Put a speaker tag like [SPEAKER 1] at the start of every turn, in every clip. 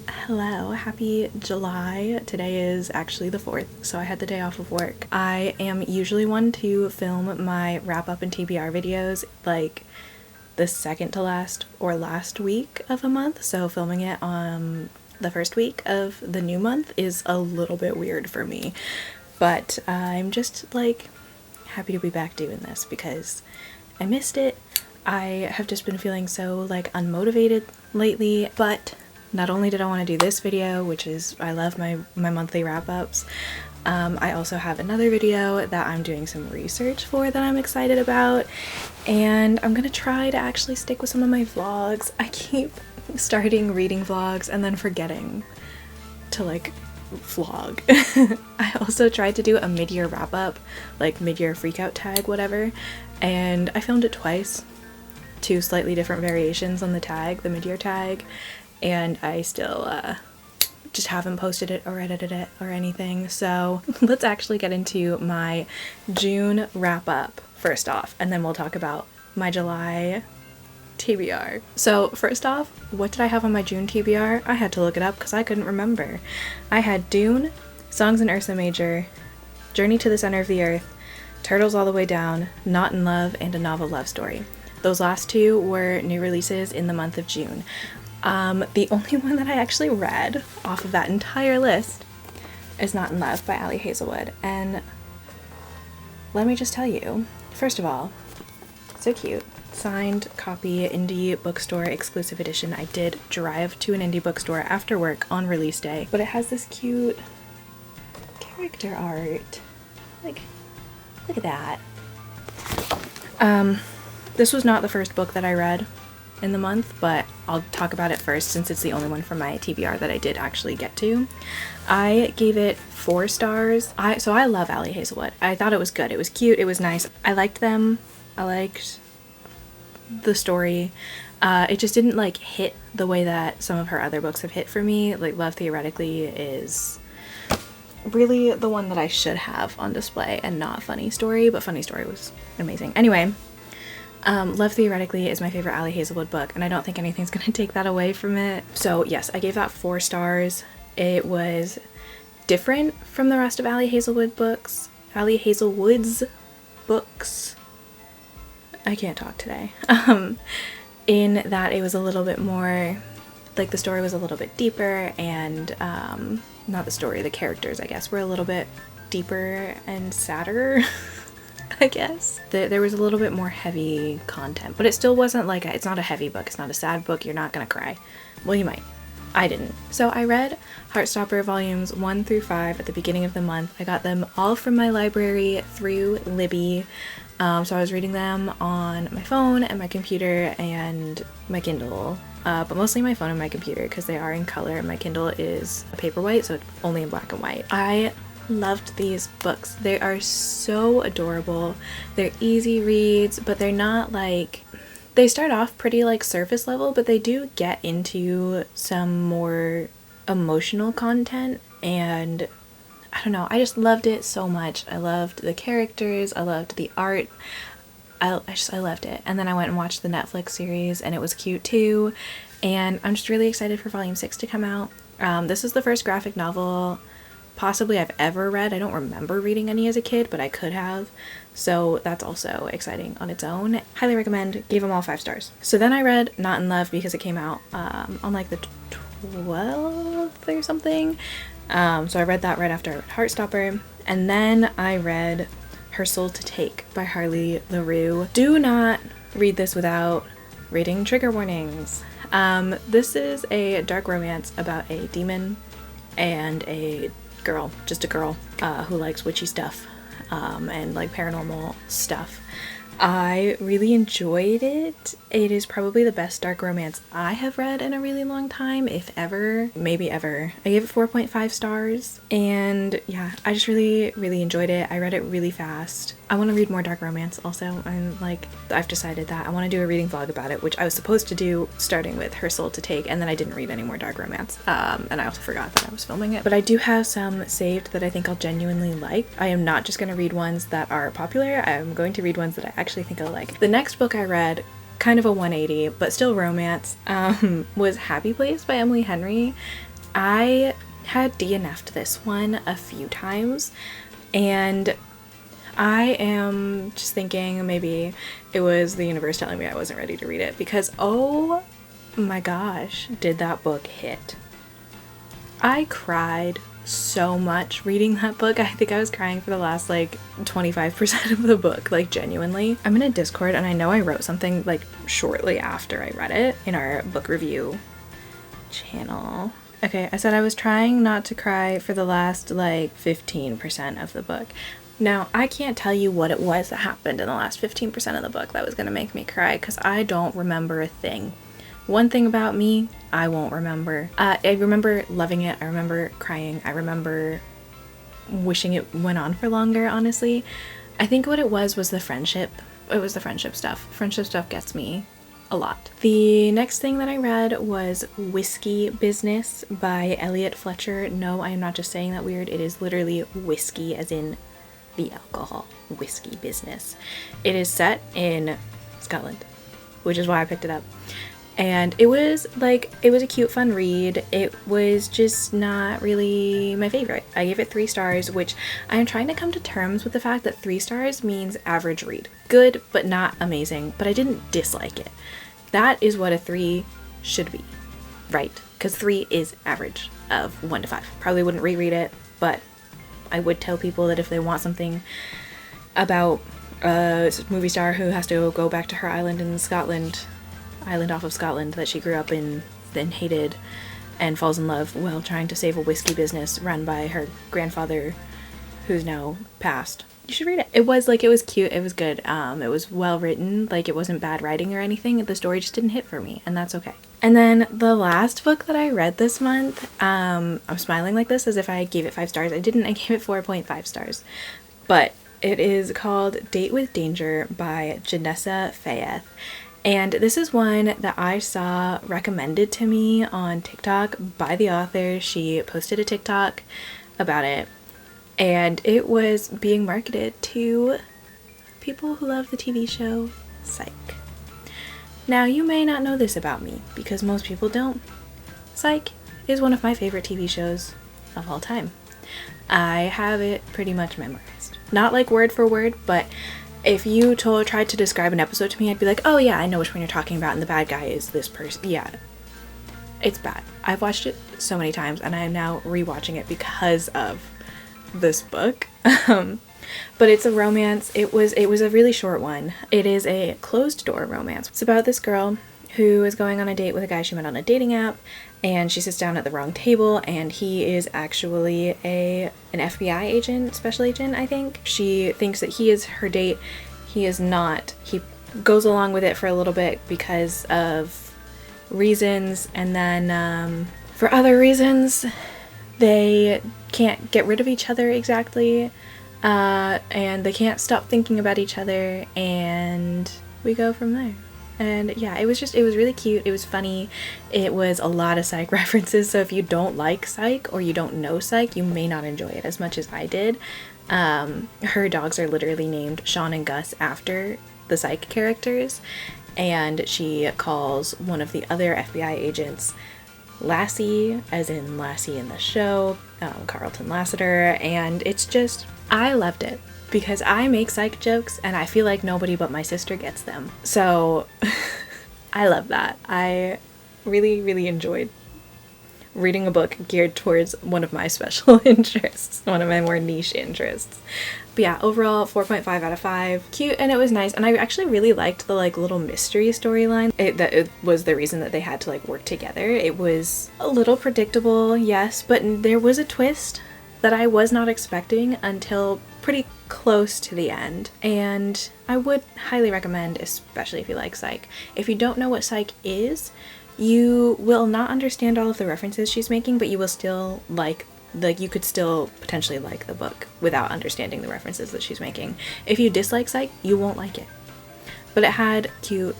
[SPEAKER 1] Hello, happy July. Today is actually the 4th, so I had the day off of work. I am usually one to film my wrap up and TBR videos like the second to last or last week of a month, so filming it on the first week of the new month is a little bit weird for me, but I'm just like happy to be back doing this because I missed it. I have just been feeling so like unmotivated lately, but not only did I want to do this video, which is, I love my monthly wrap-ups, I also have another video that I'm doing some research for that I'm excited about, and I'm gonna try to actually stick with some of my vlogs. I keep starting reading vlogs and then forgetting to like vlog. I also tried to do a mid-year wrap-up, like mid-year freakout tag, whatever, and I filmed it twice, two slightly different variations on the tag, the mid-year tag, and I still just haven't posted it or edited it or anything. So let's actually get into my June wrap up first off, and then we'll talk about my July TBR. So first off, what did I have on my June TBR? I had to look it up because I couldn't remember. I had Dune, Songs in Ursa Major, Journey to the Center of the Earth, Turtles All the Way Down, Not in Love, and A Novel Love Story. Those last two were new releases in the month of June. The only one that I actually read off of that entire list is Not in Love by Ali Hazelwood, and let me just tell you, first of all, so cute. Signed copy, indie bookstore exclusive edition. I did drive to an indie bookstore after work on release day, but it has this cute character art. Like, look at that. This was not the first book that I read in the month, but I'll talk about it first since it's the only one from my TBR that I did actually get to. I gave it 4 stars. So I love Ali Hazelwood. I thought it was good. It was cute. It was nice. I liked them. I liked the story. It just didn't like hit the way that some of her other books have hit for me. Like Love Theoretically is really the one that I should have on display and not Funny Story, but Funny Story was amazing. Anyway, Love Theoretically is my favorite Ali Hazelwood book, and I don't think anything's gonna take that away from it. So yes, I gave that 4 stars. It was different from the rest of Ali Hazelwood's books. I can't talk today. In that it was a little bit more, like the story was a little bit deeper, and not the story, the characters I guess were a little bit deeper and sadder. I guess. There was a little bit more heavy content, but it still wasn't like it's not a heavy book, it's not a sad book, you're not gonna cry. Well, you might. I didn't. So I read Heartstopper volumes 1 through 5 at the beginning of the month. I got them all from my library through Libby. So I was reading them on my phone and my computer and my Kindle, but mostly my phone and my computer because they are in color. My Kindle is a paperwhite, so it's only in black and white. I loved these books. They are so adorable. They're easy reads, but they're not like, they start off pretty like surface level, but they do get into some more emotional content, and I don't know, I just loved it so much. I loved the characters, I loved the art, I loved it. And then I went and watched the Netflix series and it was cute too, and I'm just really excited for volume 6 to come out. This is the first graphic novel possibly I've ever read. I don't remember reading any as a kid, but I could have, so that's also exciting on its own. Highly recommend. Gave them all 5 stars. So then I read Not in Love because it came out on like the 12th or something, so I read that right after I read Heartstopper, and then I read Her Soul to Take by Harley LaRue. Do not read this without reading trigger warnings. This is a dark romance about a demon and a girl, just a girl, who likes witchy stuff and like paranormal stuff. I really enjoyed it. It is probably the best dark romance I have read in a really long time, if ever, maybe ever. I gave it 4.5 stars, and yeah, I just really enjoyed it. I read it really fast. I want to read more dark romance also. I've decided that I want to do a reading vlog about it, which I was supposed to do starting with Her Soul to Take, and then I didn't read any more dark romance, and I also forgot that I was filming it. But I do have some saved that I think I'll genuinely like. I am not just going to read ones that are popular. I'm going to read ones that I actually think I'll like. The next book I read, kind of a 180 but still romance, was Happy Place by Emily Henry. I had DNF'd this one a few times, and I am just thinking maybe it was the universe telling me I wasn't ready to read it, because oh my gosh, did that book hit. I cried so much reading that book. I think I was crying for the last like 25% of the book, like genuinely. I'm in a Discord, and I know I wrote something like shortly after I read it in our book review channel. Okay, I said I was trying not to cry for the last like 15% of the book. Now, I can't tell you what it was that happened in the last 15% of the book that was gonna make me cry, because I don't remember a thing. One thing about me, I won't remember. I remember loving it. I remember crying. I remember wishing it went on for longer, honestly. I think what it was the friendship. It was the friendship stuff. Friendship stuff gets me a lot. The next thing that I read was Whiskey Business by Elliot Fletcher. No, I am not just saying that weird. It is literally whiskey, as in the alcohol. Whiskey Business. It is set in Scotland, which is why I picked it up. And it was a cute, fun read. It was just not really my favorite. I gave it 3 stars, which I am trying to come to terms with the fact that 3 stars means average read. Good, but not amazing, but I didn't dislike it. That is what a 3 should be, right? Because 3 is average of 1 to 5. Probably wouldn't reread it, but I would tell people that if they want something about a movie star who has to go back to her island in Scotland, island off of Scotland that she grew up in, then hated, and falls in love while trying to save a whiskey business run by her grandfather, who's now passed. You should read it. It was cute. It was good. It was well written. Like, it wasn't bad writing or anything. The story just didn't hit for me, and that's okay. And then the last book that I read this month, I'm smiling like this as if I gave it 5 stars. I didn't. I gave it 4.5 stars. But it is called Date with Danger by Janessa Fayeth. And this is one that I saw recommended to me on TikTok by the author. She posted a TikTok about it, and it was being marketed to people who love the TV show Psych. Now, you may not know this about me, because most people don't. Psych is one of my favorite TV shows of all time. I have it pretty much memorized. Not like word for word, but if you tried to describe an episode to me, I'd be like, oh yeah, I know which one you're talking about, and the bad guy is this person. Yeah, it's bad. I've watched it so many times, and I am now rewatching it because of this book. But it's a romance. It was a really short one. It is a closed door romance. It's about this girl who is going on a date with a guy she met on a dating app, and she sits down at the wrong table, and he is actually an FBI agent, special agent, I think. She thinks that he is her date. He is not. He goes along with it for a little bit because of reasons, and then for other reasons they can't get rid of each other exactly, and they can't stop thinking about each other, and we go from there. And yeah, it was really cute. It was funny. It was a lot of Psych references, so if you don't like Psych or you don't know Psych, you may not enjoy it as much as I did. Her dogs are literally named Sean and Gus after the Psych characters, and she calls one of the other FBI agents Lassie, as in Lassie in the show, Carlton Lassiter, and it's just, I loved it. Because I make Psych jokes, and I feel like nobody but my sister gets them. So, I love that. I really, really enjoyed reading a book geared towards one of my special interests, one of my more niche interests. But yeah, overall, 4.5 out of 5. Cute, and it was nice, and I actually really liked the little mystery storyline. It was the reason that they had to work together. It was a little predictable, yes, but there was a twist that I was not expecting until pretty close to the end, and I would highly recommend, especially if you like Psych. If you don't know what Psych is, you will not understand all of the references she's making, but you will still you could still potentially like the book without understanding the references that she's making. If you dislike Psych, you won't like it. But it had cute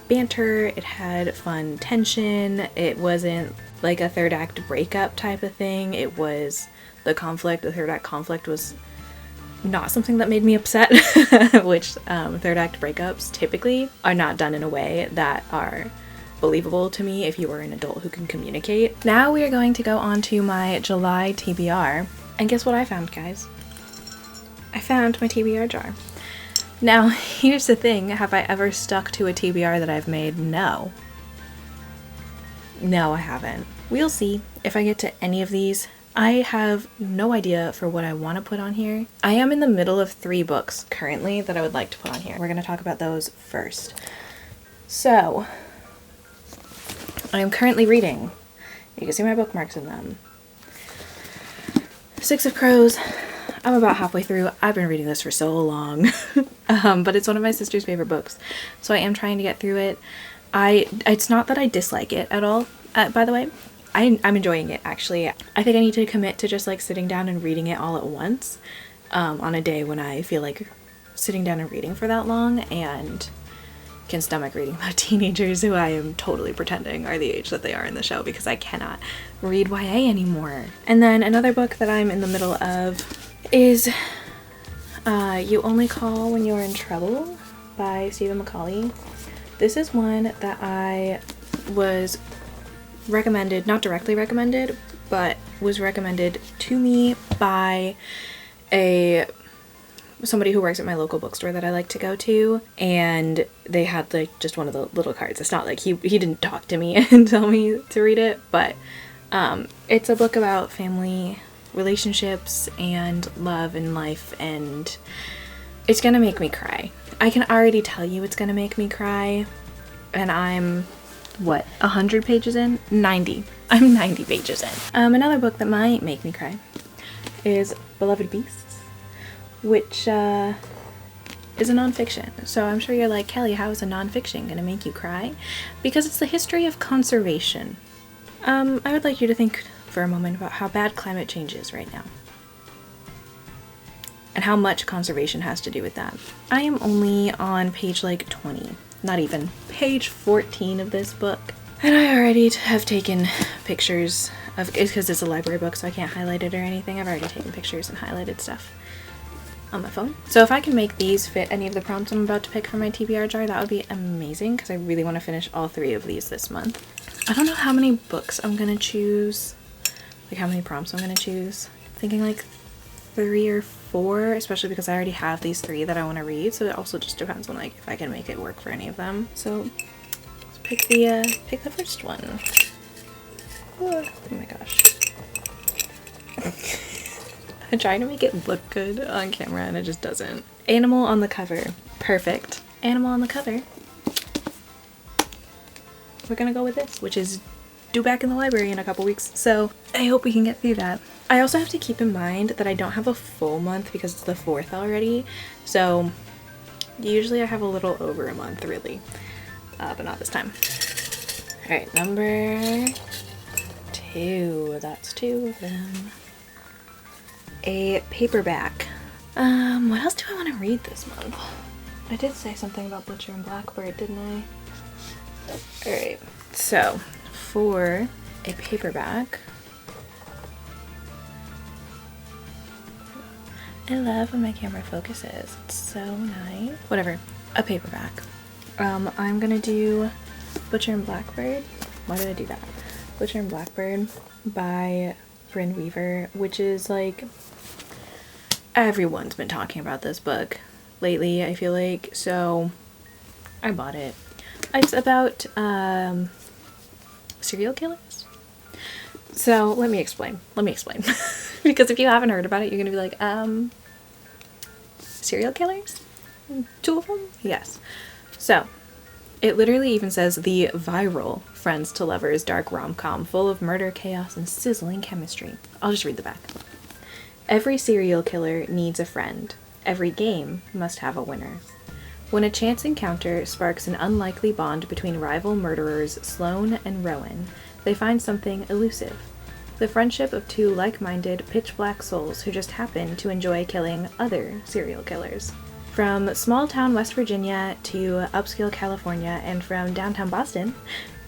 [SPEAKER 1] banter, it had fun tension, it wasn't like a third act breakup type of thing. It was the third act conflict was not something that made me upset, which third act breakups typically are not done in a way that are believable to me if you are an adult who can communicate. Now we are going to go on to my July TBR. And guess what I found, guys? I found my TBR jar. Now, here's the thing. Have I ever stuck to a TBR that I've made? No. No, I haven't. We'll see if I get to any of these. I have no idea for what I want to put on here. I am in the middle of 3 books currently that I would like to put on here. We're going to talk about those first. So, I am currently reading. You can see my bookmarks in them. 6 of Crows. I'm about halfway through. I've been reading this for so long. But it's one of my sister's favorite books. So I am trying to get through it. It's not that I dislike it at all, by the way. I'm enjoying it, actually. I think I need to commit to just like sitting down and reading it all at once on a day when I feel like sitting down and reading for that long and can stomach reading about teenagers who I am totally pretending are the age that they are in the show, because I cannot read YA anymore. And then another book that I'm in the middle of is You Only Call When You're in Trouble by Stephen Macaulay. This is one that I was recommended, not directly recommended, but was recommended to me by somebody who works at my local bookstore that I like to go to, and they had like just one of the little cards. It's not like he didn't talk to me and tell me to read it, but it's a book about family relationships and love and life, and it's gonna make me cry. I can already tell you it's gonna make me cry, and I'm 100 pages in? 90. I'm 90 pages in. Another book that might make me cry is Beloved Beasts, which is a nonfiction. So I'm sure you're like, Kelly, how is a nonfiction gonna make you cry? Because it's the history of conservation. I would like you to think for a moment about how bad climate change is right now, and how much conservation has to do with that. I am only on page like 20, not even, page 14 of this book. And I already have taken pictures of, because it's a library book so I can't highlight it or anything, I've already taken pictures and highlighted stuff on my phone. So if I can make these fit any of the prompts I'm about to pick for my TBR jar, that would be amazing, because I really want to finish all 3 of these this month. I don't know how many books I'm gonna choose, like how many prompts I'm gonna choose. I'm thinking like 3 or 4, especially because I already have these 3 that I want to read, so it also just depends on like if I can make it work for any of them. So let's pick the first one. Oh my gosh. I'm trying to make it look good on camera and it just doesn't. Animal on the cover. Perfect. Animal on the cover. We're gonna go with this, which is due back in the library in a couple weeks, so I hope we can get through that. I also have to keep in mind that I don't have a full month because it's the 4th already, so usually I have a little over a month, really, but not this time. Alright, number 2. That's 2 of them. A paperback. What else do I want to read this month? I did say something about Butcher and Blackbird, didn't I? Alright, so for a paperback, I love when my camera focuses. It's so nice. Whatever, a paperback. I'm gonna do Butcher and Blackbird. Why did I do that? Butcher and Blackbird by Bryn Weaver, which is like, everyone's been talking about this book lately, I feel like, so I bought it. It's about serial killers. So let me explain. Because if you haven't heard about it, you're gonna be like, serial killers? 2 of them? Yes. So it literally even says the viral friends to lovers dark rom-com full of murder, chaos, and sizzling chemistry. I'll just read the back. Every serial killer needs a friend. Every game must have a winner. When a chance encounter sparks an unlikely bond between rival murderers Sloane and Rowan, they find something elusive. The friendship of 2 like-minded, pitch-black souls who just happen to enjoy killing other serial killers. From small-town West Virginia to upscale California, and from downtown Boston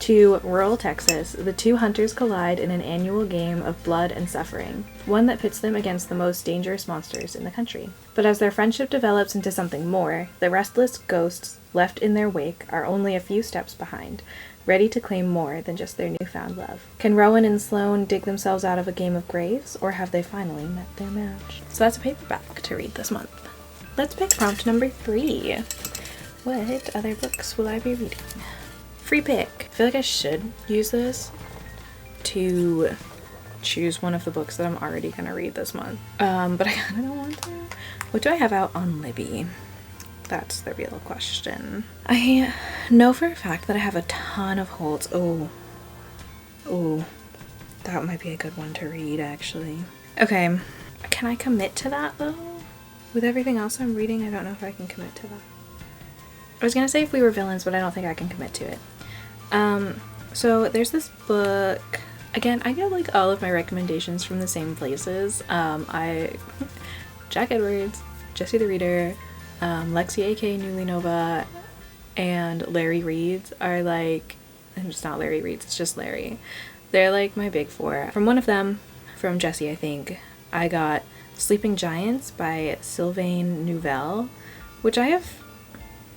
[SPEAKER 1] to rural Texas, the 2 hunters collide in an annual game of blood and suffering, one that pits them against the most dangerous monsters in the country. But as their friendship develops into something more, the restless ghosts left in their wake are only a few steps behind, ready to claim more than just their newfound love. Can Rowan and Sloane dig themselves out of a game of graves, or have they finally met their match? So that's a paperback to read this month. Let's pick prompt number 3. What other books will I be reading? Free pick. I feel like I should use this to choose one of the books that I'm already gonna read this month. But I kind of don't want to. What do I have out on Libby? That's the real question. I know for a fact that I have a ton of holds. Oh, that might be a good one to read, actually. Okay, can I commit to that though? With everything else I'm reading, I don't know if I can commit to that. I was gonna say If We Were Villains, but I don't think I can commit to it. So there's this book. Again, I get like all of my recommendations from the same places. Jack Edwards, Jesse the Reader, Lexi aka Newly Nova, and Larry Reads are like, and it's not Larry Reads, it's just Larry. They're like my big 4. From one of them, from Jesse I think, I got Sleeping Giants by Sylvain Nouvelle, which I have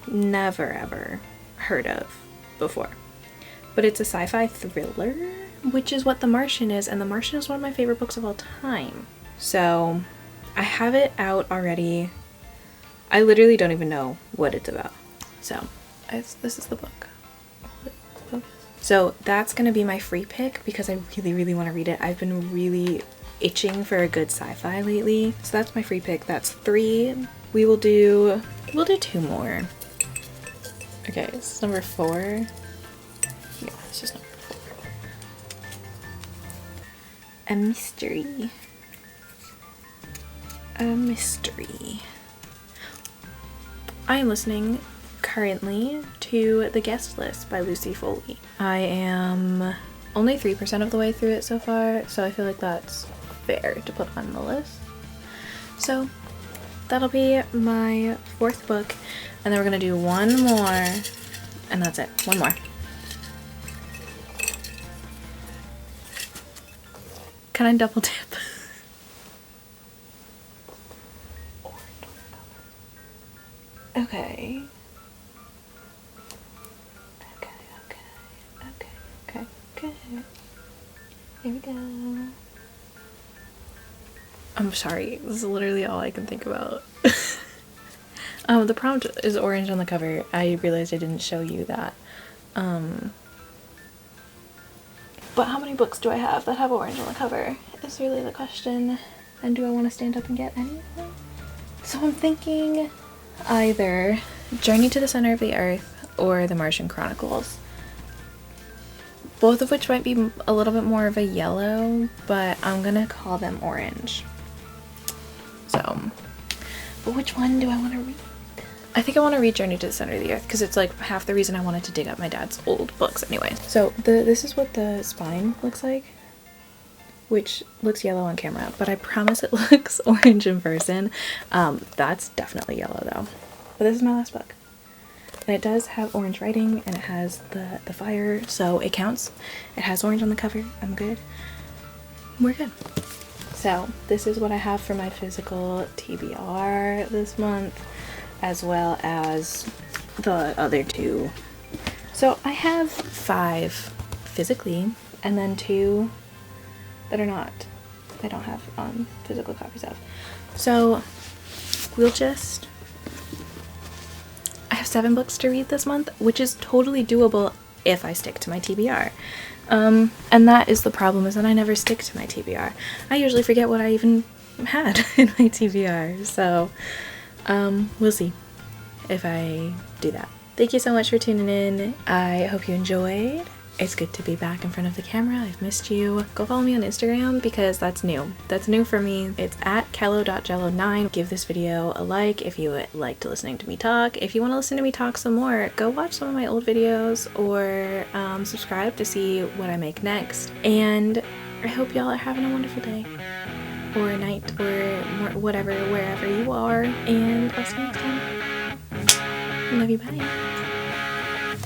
[SPEAKER 1] never ever heard of before. But it's a sci-fi thriller, which is what The Martian is, and The Martian is one of my favorite books of all time. So I have it out already. I literally don't even know what it's about. So this is the book. So that's gonna be my free pick because I really want to read it. I've been really itching for a good sci-fi lately. So that's my free pick. That's 3. We'll do 2 more. Okay, this is number 4. Yeah, this is number 4. A mystery. A mystery. I am listening currently to The Guest List by Lucy Foley. I am only 3% of the way through it so far, so I feel like that's fair to put on the list. So that'll be my 4th book, and then we're gonna do one more, and that's it. One more. Can I double dip? Okay. Okay. Here we go. I'm sorry, this is literally all I can think about. The prompt is orange on the cover. I realized I didn't show you that. But how many books do I have that have orange on the cover is really the question. And do I want to stand up and get any of them? So I'm thinking either Journey to the Center of the Earth or The Martian Chronicles. Both of which might be a little bit more of a yellow, but I'm gonna call them orange. So, but which one do I want to read? I think I want to read Journey to the Center of the Earth because it's like half the reason I wanted to dig up my dad's old books anyway. So this is what the spine looks like, which looks yellow on camera, but I promise it looks orange in person. That's definitely yellow though. But this is my last book. And it does have orange writing, and it has the fire, so it counts. It has orange on the cover. I'm good. We're good. So this is what I have for my physical TBR this month, as well as the other 2. So I have 5 physically, and then 2 that are not. I don't have physical copies of. So we'll just... I have 7 books to read this month, which is totally doable if I stick to my TBR. And that is the problem, is that I never stick to my TBR. I usually forget what I even had in my TBR, so we'll see if I do that. Thank you so much for tuning in. I hope you enjoyed. It's good to be back in front of the camera. I've missed you. Go follow me on Instagram because that's new. That's new for me. It's at kello.jello9. Give this video a like if you liked listening to me talk. If you want to listen to me talk some more, go watch some of my old videos or subscribe to see what I make next. And I hope y'all are having a wonderful day or night or whatever, wherever you are. And I'll see you next time. Love you. Bye.